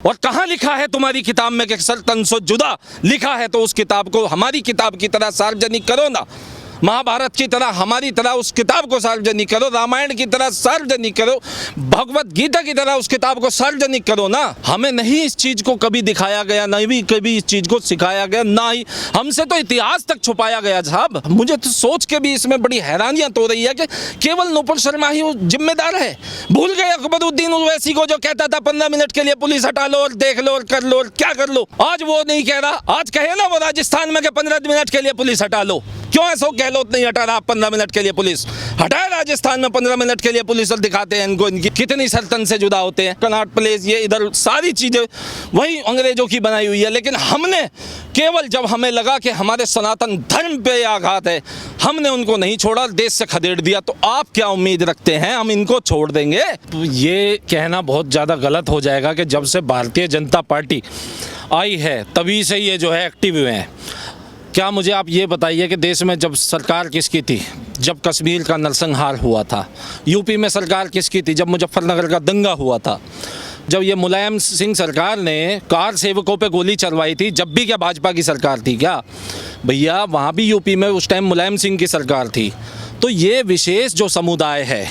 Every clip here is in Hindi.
और कहाँ लिखा है तुम्हारी किताब में कि सल्तनत से जुदा लिखा है तो उस किताब को हमारी किताब की तरह सार्वजनिक करो ना। महाभारत की तरह हमारी तरह उस किताब को सार्वजनिक करो, रामायण की तरह सार्वजनिक करो, भगवत गीता की तरह उस किताब को सार्वजनिक करो ना। हमें नहीं इस चीज़ को कभी दिखाया गया, नहीं भी कभी इस चीज़ को सिखाया गया, ना ही हमसे तो इतिहास तक छुपाया गया साहब। मुझे तो सोच के भी इसमें बड़ी हैरानियां तो हो रही है कि केवल नुपुर शर्मा ही जिम्मेदार है। भूल गए अकबरुद्दीन ओवैसी को जो कहता था 15 मिनट के लिए पुलिस हटा लो और देख लो और कर लो और क्या कर लो। आज वो नहीं कह रहा। आज कहे ना वो राजस्थान में कि 15 मिनट के लिए पुलिस हटा लो। क्यों ऐसा गहलोत नहीं हटा रहा 15 मिनट के लिए पुलिस? हटाए राजस्थान में 15 मिनट के लिए पुलिस और दिखाते हैं इनको इनकी कितनी सल्तनत से जुदा होते हैं। कनॉट प्लेस ये इधर सारी चीज़ें वही अंग्रेजों की बनाई हुई है। लेकिन हमने केवल जब हमें लगा कि हमारे सनातन धर्म पे आघात है, हमने उनको नहीं छोड़ा, देश से खदेड़ दिया। तो आप क्या उम्मीद रखते हैं हम इनको छोड़ देंगे? तो ये कहना बहुत ज़्यादा गलत हो जाएगा कि जब से भारतीय जनता पार्टी आई है तभी से ये जो है एक्टिव हुए हैं। क्या मुझे आप ये बताइए कि देश में जब सरकार किसकी थी? जब कश्मीर का नरसंहार हुआ था। यूपी में सरकार किसकी थी? जब मुजफ्फरनगर का दंगा हुआ था। जब ये मुलायम सिंह सरकार ने कार सेवकों पे गोली चलवाई थी, जब भी क्या भाजपा की सरकार थी क्या भैया? वहाँ भी यूपी में उस टाइम मुलायम सिंह की सरकार थी। तो ये विशेष जो समुदाय है,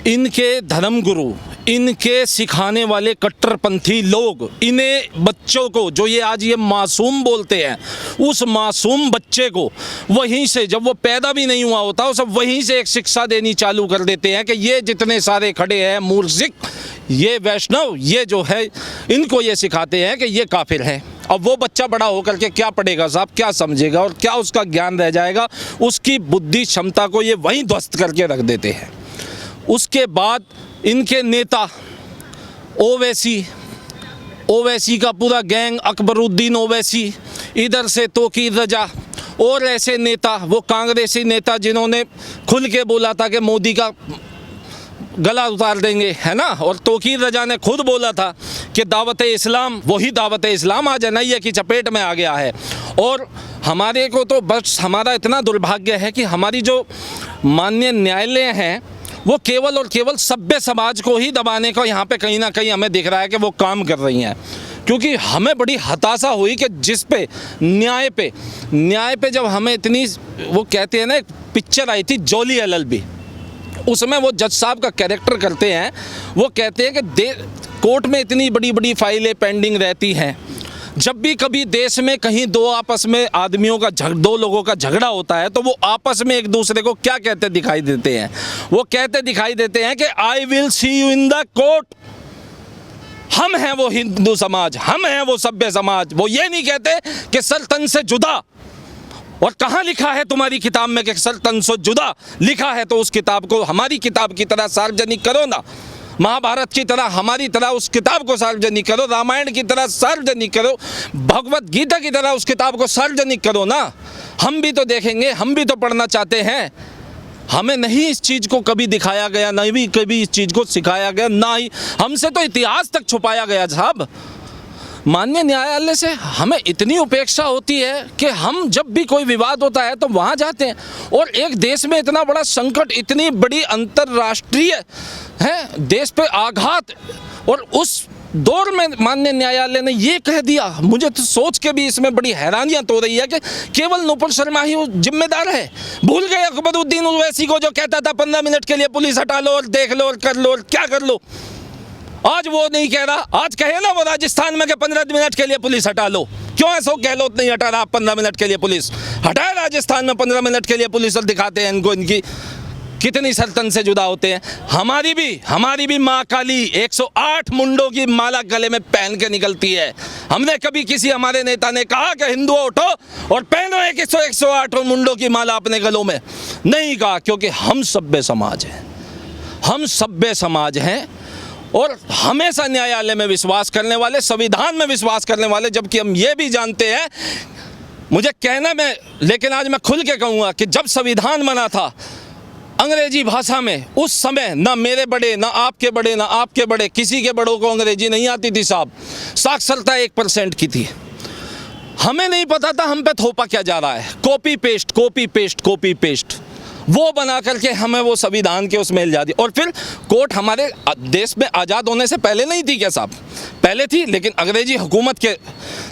इनके धर्मगुरु, इनके सिखाने वाले कट्टरपंथी लोग, इन्हें बच्चों को जो ये आज ये मासूम बोलते हैं, उस मासूम बच्चे को वहीं से जब वो पैदा भी नहीं हुआ होता उसे वहीं से एक शिक्षा देनी चालू कर देते हैं कि ये जितने सारे खड़े हैं मूर्ख, ये वैष्णव, ये जो है इनको ये सिखाते हैं कि ये काफिर है। अब वो बच्चा बड़ा होकर के क्या पढ़ेगा साहब, क्या समझेगा और क्या उसका ज्ञान रह जाएगा? उसकी बुद्धि क्षमता को ये वहीं ध्वस्त करके रख देते हैं। उसके बाद इनके नेता ओवैसी का पूरा गैंग, अकबरुद्दीन ओवैसी, इधर से तौकीर रजा और ऐसे नेता, वो कांग्रेसी नेता जिन्होंने खुल के बोला था कि मोदी का गला उतार देंगे, है ना। और तौकीर रजा ने खुद बोला था कि दावत इस्लाम, वही दावत इस्लाम आज एनआईए की चपेट में आ गया है। और हमारे को तो बस हमारा इतना दुर्भाग्य है कि हमारी जो माननीय न्यायालय हैं वो केवल और केवल सभ्य समाज को ही दबाने का यहाँ पे कहीं ना कहीं हमें दिख रहा है कि वो काम कर रही हैं। क्योंकि हमें बड़ी हताशा हुई कि जिस पे न्याय पे जब हमें इतनी, वो कहते हैं ना, एक पिक्चर आई थी जोली एलएलबी, उसमें वो जज साहब का कैरेक्टर करते हैं। वो कहते हैं कि कोर्ट में इतनी बड़ी बड़ी फाइलें पेंडिंग रहती हैं, जब भी कभी देश में कहीं दो लोगों का झगड़ा होता है तो वो आपस में एक दूसरे को क्या कहते दिखाई देते हैं? वो कहते दिखाई देते हैं कि I will see you in the court. हम हैं वो हिंदू समाज, हम हैं वो सभ्य समाज। वो ये नहीं कहते कि सल्तनत से जुदा। और कहाँ लिखा है तुम्हारी किताब में कि सल्तनत से जुदा लिखा है तो उस किताब को हमारी किताब की तरह सार्वजनिक करो ना। महाभारत की तरह हमारी तरह उस किताब को सार्वजनिक करो, रामायण की तरह सार्वजनिक करो, भगवत गीता की तरह उस किताब को सार्वजनिक करो ना। हम भी तो देखेंगे, हम भी तो पढ़ना चाहते हैं। हमें नहीं इस चीज़ को कभी दिखाया गया, नहीं भी कभी इस चीज़ को सिखाया गया, ना ही हमसे तो इतिहास तक छुपाया गया साहब। माननीय न्यायालय से हमें इतनी उपेक्षा होती है कि हम जब भी कोई विवाद होता है तो वहाँ जाते हैं। और एक देश में इतना बड़ा संकट, इतनी बड़ी अंतर्राष्ट्रीय है देश पे आघात, और उस दौर में माननीय न्यायालय ने ये कह दिया। मुझे तो सोच के भी इसमें बड़ी हैरानियां तो हो रही है कि केवल नुपुर शर्मा ही जिम्मेदार है। भूल गए अकबरुद्दीन ओवैसी को जो कहता था 15 मिनट के लिए पुलिस हटा लो और देख लो और कर लो और क्या कर लो। आज वो नहीं कह रहा। आज कहे ना वो राजस्थान में कि 15 मिनट के लिए पुलिस हटा लो। क्यों ऐसा गहलोत नहीं हटा रहा 15 मिनट के लिए पुलिस? हटाए राजस्थान में 15 मिनट के लिए पुलिस और दिखाते हैं इनको इनकी कितनी सल्तनत से जुदा होते हैं। हमारी भी माँ काली 108 मुंडों की माला गले में पहन के निकलती है। हमने कभी किसी हमारे नेता ने कहा कि हिंदुओं उठो और पहनो 108 मुंडों की माला अपने गलों में? नहीं कहा, क्योंकि हम सभ्य समाज हैं और हमेशा न्यायालय में विश्वास करने वाले, संविधान में विश्वास करने वाले। जबकि हम ये भी जानते हैं, मुझे कहना में, लेकिन आज मैं खुल के कहूँगा कि जब संविधान बना था अंग्रेजी भाषा में, उस समय ना मेरे बड़े, ना आपके बड़े, ना आपके बड़े, किसी के बड़ों को अंग्रेजी नहीं आती थी साहब। साक्षरता 1% की थी। हमें नहीं पता था हम पे थोपा क्या जा रहा है। Copy paste. वो बना करके हमें वो संविधान के उसमें मिल जाती। और फिर कोर्ट हमारे देश में आज़ाद होने से पहले नहीं थी क्या साहब? पहले थी, लेकिन अंग्रेजी हुकूमत के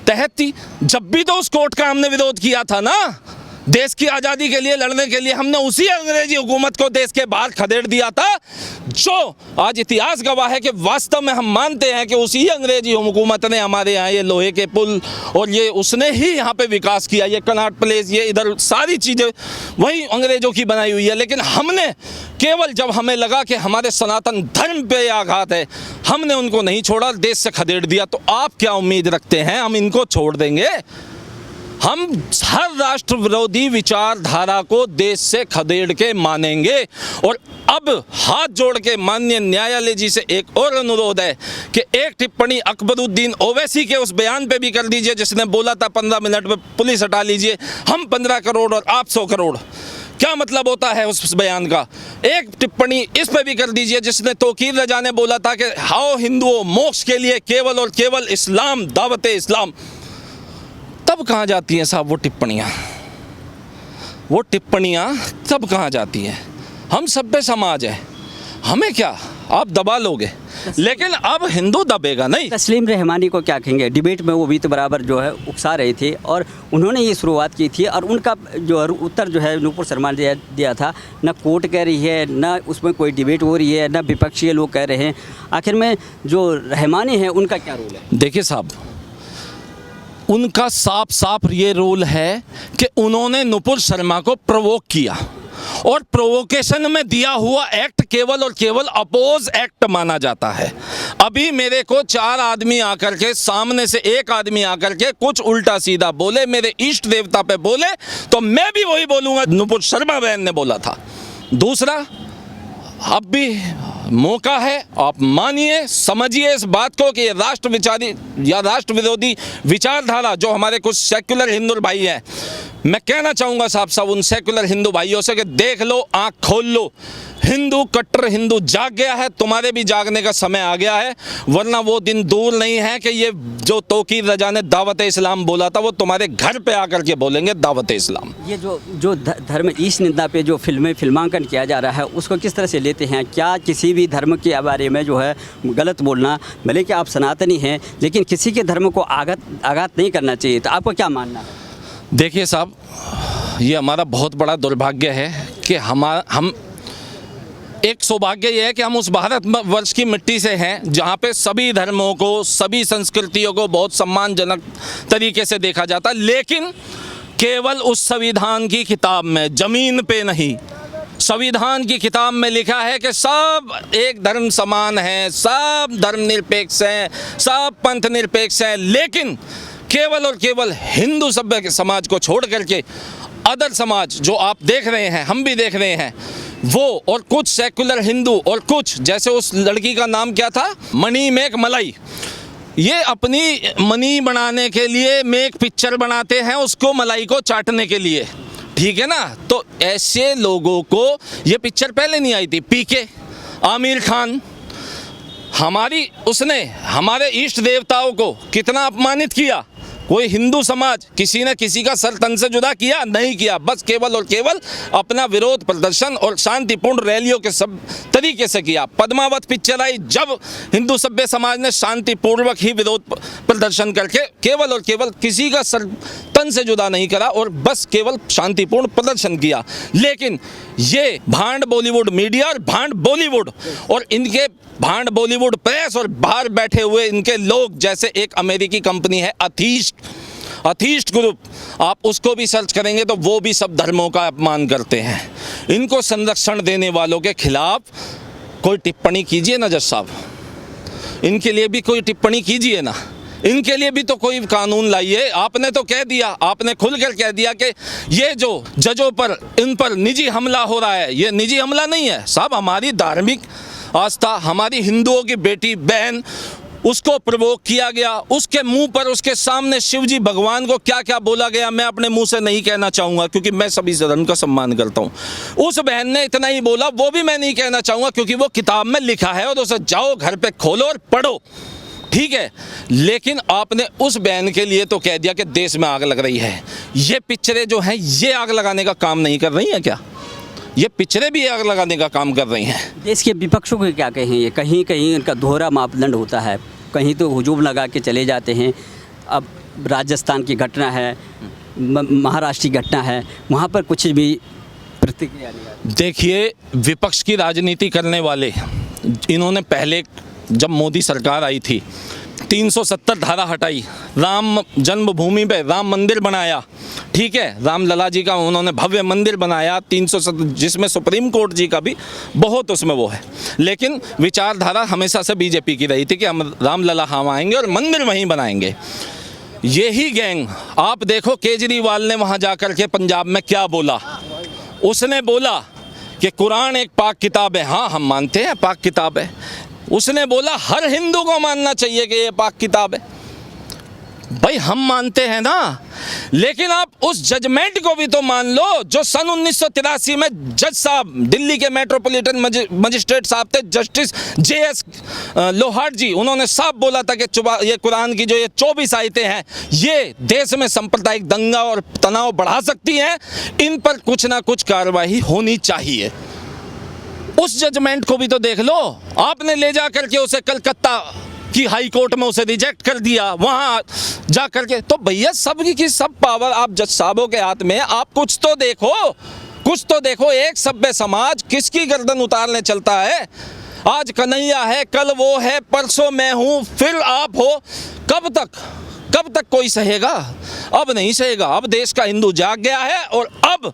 तहत थी। जब भी तो उस कोर्ट का हमने विरोध किया था ना, देश की आज़ादी के लिए लड़ने के लिए हमने उसी अंग्रेजी हुकूमत को देश के बाहर खदेड़ दिया था, जो आज इतिहास गवाह है कि वास्तव में हम मानते हैं कि उसी अंग्रेजी हुकूमत ने हमारे यहाँ ये लोहे के पुल और ये उसने ही यहाँ पे विकास किया, ये कनॉट प्लेस, ये इधर सारी चीज़ें वही अंग्रेज़ों की बनाई हुई है। लेकिन हमने केवल जब हमें लगा कि हमारे सनातन धर्म पे आघात है, हमने उनको नहीं छोड़ा, देश से खदेड़ दिया। तो आप क्या उम्मीद रखते हैं हम इनको छोड़ देंगे? हम हर राष्ट्र विरोधी विचारधारा को देश से खदेड़ के मानेंगे। और अब हाथ जोड़ के माननीय न्यायालय जी से एक और अनुरोध है कि एक टिप्पणी अकबरुद्दीन ओवैसी के उस बयान पे भी कर दीजिए जिसने बोला था 15 मिनट में पुलिस हटा लीजिए, हम 15 करोड़ और आप 100 करोड़। क्या मतलब होता है उस बयान का? एक टिप्पणी इस पे भी कर दीजिए जिसने तौकीर रजा ने बोला था कि हाओ हिंदुओं, मोक्ष के लिए केवल और केवल इस्लाम, दावत इस्लाम। तब कहाँ जाती हैं साहब वो टिप्पणियाँ? वो टिप्पणियाँ तब कहाँ जाती हैं? हम सभ्य समाज है, हमें क्या आप दबा लोगे, लेकिन अब हिंदू दबेगा नहीं। तस्लीम रहमानी को क्या कहेंगे? डिबेट में वो भी तो बराबर जो है उकसा रहे थे और उन्होंने ये शुरुआत की थी और उनका जो उत्तर जो है नूपुर शर्मा ने दिया था, न कोर्ट कह रही है, न उसमें कोई डिबेट हो रही है, न विपक्षी लोग कह रहे हैं। आखिर में जो रहमानी है उनका क्या रोल है? देखिए साहब, उनका साफ साफ ये रोल है कि उन्होंने नुपुर शर्मा को प्रोवोक किया और प्रोवोकेशन में दिया हुआ एक्ट केवल और केवल अपोज एक्ट माना जाता है। अभी मेरे को 4 आदमी आकर के, सामने से एक आदमी आकर के कुछ उल्टा सीधा बोले, मेरे इष्ट देवता पे बोले, तो मैं भी वही बोलूँगा नुपुर शर्मा बहन ने बोला था। दूसरा, अब भी मौका है, आप मानिए, समझिए इस बात को कि राष्ट्र विचारी या राष्ट्र विरोधी विचारधारा जो हमारे कुछ सेक्युलर हिंदू भाई हैं, मैं कहना चाहूँगा साहब उन सेक्युलर हिंदू भाइयों से कि देख लो, आँख खोल लो, हिंदू कट्टर हिंदू जाग गया है, तुम्हारे भी जागने का समय आ गया है, वरना वो दिन दूर नहीं है कि ये जो तौकीर रजा ने दावत इस्लाम बोला था वो तुम्हारे घर पे आकर के बोलेंगे दावत इस्लाम। ये जो धर्म ईश निंदा पे जो फिल्मांकन किया जा रहा है उसको किस तरह से लेते हैं? क्या किसी भी धर्म के बारे में जो है गलत बोलना, भले कि आप सनातनी हैं, लेकिन किसी के धर्म को आघात नहीं करना चाहिए, तो आपको क्या मानना है? देखिए साहब, ये हमारा बहुत बड़ा दुर्भाग्य है कि हम एक सौभाग्य ये है कि हम उस भारत वर्ष की मिट्टी से हैं जहाँ पे सभी धर्मों को, सभी संस्कृतियों को बहुत सम्मानजनक तरीके से देखा जाता है, लेकिन केवल उस संविधान की किताब में, ज़मीन पे नहीं। संविधान की किताब में लिखा है कि सब एक धर्म समान है, सब धर्म निरपेक्ष हैं, सब पंथ निरपेक्ष हैं, लेकिन केवल और केवल हिंदू सभ्य समाज को छोड़ करके अदर समाज जो आप देख रहे हैं, हम भी देख रहे हैं, वो और कुछ सेकुलर हिंदू और कुछ, जैसे उस लड़की का नाम क्या था, मनी मेक मलाई, ये अपनी मनी बनाने के लिए मेक पिक्चर बनाते हैं, उसको मलाई को चाटने के लिए, ठीक है ना। तो ऐसे लोगों को ये पिक्चर पहले नहीं आई थी, पीके, आमिर खान, उसने हमारे इष्ट देवताओं को कितना अपमानित किया। कोई हिंदू समाज किसी ने किसी का सर तन से जुदा किया? नहीं किया, बस केवल और केवल अपना विरोध प्रदर्शन और शांतिपूर्ण रैलियों के सब तरीके से किया। पद्मावत पिक्चर आई, जब हिंदू सभ्य समाज ने शांतिपूर्वक ही विरोध प्रदर्शन करके केवल और केवल किसी का सर तन से जुदा नहीं करा और बस केवल शांतिपूर्ण प्रदर्शन किया। लेकिन ये भांड बॉलीवुड मीडिया और भांड बॉलीवुड और इनके भांड बॉलीवुड प्रेस और बाहर बैठे हुए इनके लोग, जैसे एक अमेरिकी कंपनी है अथीस्ट ग्रुप, आप उसको भी सर्च करेंगे तो वो भी सब धर्मों का अपमान करते हैं। इनको संरक्षण देने वालों के खिलाफ कोई टिप्पणी कीजिए ना जज साहब, इनके लिए भी कोई टिप्पणी कीजिए ना, इनके लिए भी तो कोई कानून लाइए। आपने तो कह दिया, आपने खुलकर कह दिया कि ये जो जजों पर, इन पर निजी हमला हो रहा है, ये निजी हमला नहीं है साहब, हमारी धार्मिक आस्था, हमारी हिंदुओं की बेटी बहन, उसको प्रवोक किया गया, उसके मुंह पर, उसके सामने शिवजी भगवान को क्या क्या बोला गया, मैं अपने मुंह से नहीं कहना चाहूँगा क्योंकि मैं सभी धर्म का सम्मान करता हूँ। उस बहन ने इतना ही बोला, वो भी मैं नहीं कहना चाहूँगा क्योंकि वो किताब में लिखा है और उसे जाओ घर पे खोलो और पढ़ो, ठीक है। लेकिन आपने उस बहन के लिए तो कह दिया कि देश में आग लग रही है। ये पिक्चरें जो हैं ये आग लगाने का काम नहीं कर रही हैं क्या? ये पिछड़े भी आग लगाने का काम कर रही हैं। देश के विपक्षों को क्या कहें, ये कहीं कहीं इनका दोहरा मापदंड होता है, कहीं तो हुजूम लगा के चले जाते हैं। अब राजस्थान की घटना है, महाराष्ट्र की घटना है, वहाँ पर कुछ भी प्रतिक्रिया नहीं आती। देखिए, विपक्ष की राजनीति करने वाले, इन्होंने पहले जब मोदी सरकार आई थी 370 धारा हटाई, राम जन्मभूमि पे राम मंदिर बनाया, ठीक है, रामलला जी का उन्होंने भव्य मंदिर बनाया 370, जिसमें सुप्रीम कोर्ट जी का भी बहुत उसमें वो है। लेकिन विचारधारा हमेशा से बीजेपी की रही थी कि हम रामलला हम आएंगे और मंदिर वहीं बनाएंगे। यही गैंग आप देखो, केजरीवाल ने वहाँ जाकर के पंजाब में क्या बोला। उसने बोला कि कुरान एक पाक किताब है। हाँ, हम मानते हैं पाक किताब है। उसने बोला हर हिंदू को मानना चाहिए कि ये पाक किताब है। भाई हम मानते हैं ना, लेकिन आप उस जजमेंट को भी तो मान लो जो सन 1983 में जज साहब, दिल्ली के मेट्रोपॉलिटन मजिस्ट्रेट साहब थे, जस्टिस JS लोहार जी, उन्होंने साफ बोला था कि ये कुरान की जो ये 24 आयतें हैं, ये देश में सांप्रदायिक दंगा और तनाव बढ़ा सकती हैं, इन पर कुछ ना कुछ कार्रवाई होनी चाहिए। उस जजमेंट को भी तो देख लो। आपने ले जा करके उसे कलकत्ता की हाई कोर्ट में उसे रिजेक्ट कर दिया, वहाँ जा करके। तो भैया सबकी की सब पावर आप जज साहबों के हाथ में। आप कुछ तो देखो, कुछ तो देखो। एक सभ्य समाज किसकी गर्दन उतारने चलता है? आज कन्हैया है, कल वो है, परसों मैं हूँ, फिर आप हो। कब तक कोई सहेगा? अब नहीं सहेगा। अब देश का हिंदू जाग गया है और अब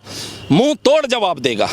मुंह तोड़ जवाब देगा।